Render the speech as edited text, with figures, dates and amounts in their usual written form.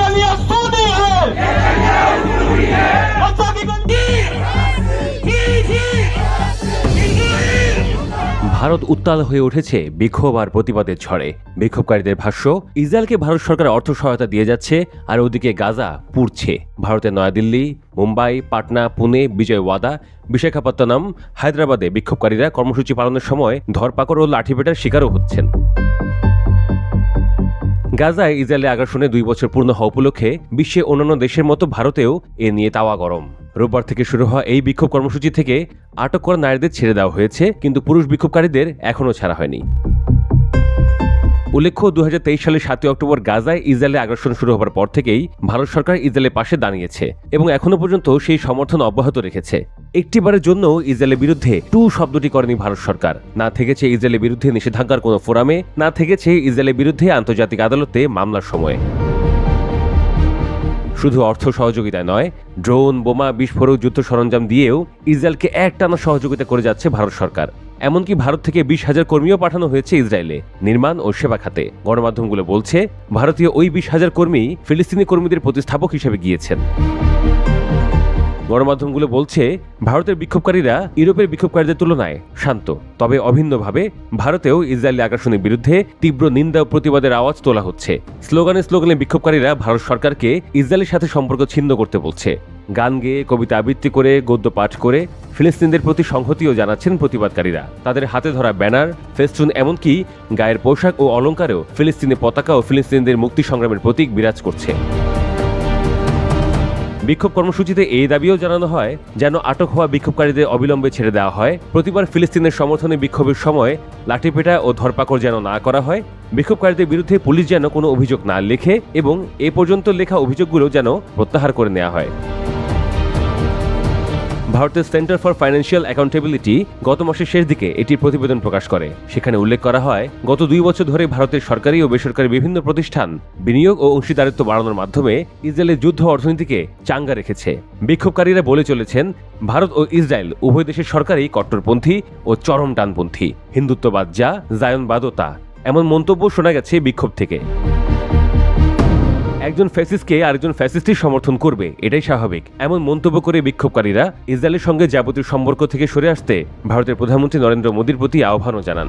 गलियां सोनी है, गाजा की ভারত উত্তাল হয়ে উঠেছে বিক্ষোভ আর প্রতিবাদের ঝড়ে। বিক্ষোভকারীদের ভাষ্য, ইসরায়েলকে ভারত সরকার অর্থ সহায়তা দিয়ে যাচ্ছে আর ওদিকে গাজা পুড়ছে। ভারতের নয়াদিল্লি, মুম্বাই, পাটনা, পুনে, বিজয়ওয়াদা, বিশাখাপত্তনম, হায়দ্রাবাদে বিক্ষোভকারীরা কর্মসূচি পালনের সময় ধরপাকড় ও লাঠিপেটার শিকারও হচ্ছেন। গাজায় ইসরায়েলের আগ্রাসনে 2 বছর পূর্ণ হওয়া উপলক্ষে বিশ্বে অন্যান্য দেশের মতো ভারতেও এ নিয়ে তাওয়া গরম। রোববার থেকে শুরু হওয়া এই বিক্ষোভ কর্মসূচি থেকে আটক করা নারীদের ছেড়ে দেওয়া হয়েছে, কিন্তু পুরুষ বিক্ষোভকারীদের এখনও ছাড়া হয়নি। উল্লেখ্য, 2023 সালের 7 অক্টোবর গাজায় ইসরায়েলের আগ্রাসন শুরু হবার পর থেকেই ভারত সরকার ইসরায়েলের পাশে দাঁড়িয়েছে এবং এখনো পর্যন্ত সেই সমর্থন অব্যাহত রেখেছে। একটিবারের জন্য ইসরায়েলের বিরুদ্ধে টু শব্দটি করেনি ভারত সরকার। না থেকেছে ইসরায়েলের বিরুদ্ধে নিষেধাজ্ঞার কোনো ফোরামে, না থেকেছে ইসরায়েলের বিরুদ্ধে আন্তর্জাতিক আদালতে মামলার সময়। শুধু অর্থ সহযোগিতায় নয়, ড্রোন, বোমা, বিস্ফোরক, যুদ্ধ সরঞ্জাম দিয়েও ইসরায়েলকে একটানা সহযোগিতা করে যাচ্ছে ভারত সরকার। এমনকি ভারত থেকে 20,000 কর্মীও পাঠানো হয়েছে ইসরায়েলে, নির্মাণ ও সেবা খাতে। গণমাধ্যমগুলো বলছে, ভারতীয় ওই 20,000 কর্মী ফিলিস্তিনি কর্মীদের প্রতিস্থাপক হিসেবে গিয়েছেন। গণমাধ্যমগুলো বলছে, ভারতের বিক্ষোভকারীরা ইউরোপের বিক্ষোভকারীদের তুলনায় শান্ত, তবে অভিন্নভাবে ভারতেও ইসরায়েলি আগ্রাসনের বিরুদ্ধে তীব্র নিন্দা ও প্রতিবাদের আওয়াজ তোলা হচ্ছে। স্লোগানে বিক্ষোভকারীরা ভারত সরকারকে ইসরায়েলের সাথে সম্পর্ক ছিন্ন করতে বলছে। গান গেয়ে, কবিতা আবৃত্তি করে, গদ্য পাঠ করে ফিলিস্তিনদের প্রতি সংহতিও জানাচ্ছেন প্রতিবাদকারীরা। তাদের হাতে ধরা ব্যানার, ফেস্টুন, এমনকি গায়ের পোশাক ও অলঙ্কারেও ফিলিস্তিনি পতাকা ও ফিলিস্তিনিদের মুক্তি সংগ্রামের প্রতীক বিরাজ করছে। বিক্ষোভ কর্মসূচিতে এই দাবিও জানানো হয় যেন আটক হওয়া বিক্ষোভকারীদের অবিলম্বে ছেড়ে দেওয়া হয়। প্রতিবার ফিলিস্তিনের সমর্থনে বিক্ষোভের সময় লাঠিপেটা ও ধরপাকড় যেন না করা হয়। বিক্ষোভকারীদের বিরুদ্ধে পুলিশ যেন কোনো অভিযোগ না লেখে এবং এ পর্যন্ত লেখা অভিযোগগুলো যেন প্রত্যাহার করে নেওয়া হয়। ভারতের সেন্টার ফর ফাইন্যান্সিয়াল অ্যাকাউন্টেবিলিটি গত মাসের শেষ দিকে এটির প্রতিবেদন প্রকাশ করে। সেখানে উল্লেখ করা হয়, গত 2 বছর ধরে ভারতের সরকারি ও বেসরকারি বিভিন্ন প্রতিষ্ঠান বিনিয়োগ ও অংশীদারিত্ব বাড়ানোর মাধ্যমে ইসরায়েলের যুদ্ধ অর্থনীতিকে চাঙ্গা রেখেছে। বিক্ষোভকারীরা বলে চলেছেন, ভারত ও ইসরায়েল উভয় দেশের সরকারই কট্টরপন্থী ও চরম ডানপন্থী, হিন্দুত্ববাদ যা, জায়নবাদও তা। এমন মন্তব্য শোনা গেছে বিক্ষোভ থেকে। একজন ফ্যাসিস্টকে আরেকজন ফ্যাসিস্টই সমর্থন করবে, এটাই স্বাভাবিক, এমন মন্তব্য করে বিক্ষোভকারীরা ইসরায়েলের সঙ্গে যাবতীয় সম্পর্ক থেকে সরে আসতে ভারতের প্রধানমন্ত্রী নরেন্দ্র মোদীর প্রতি আহ্বানও জানান।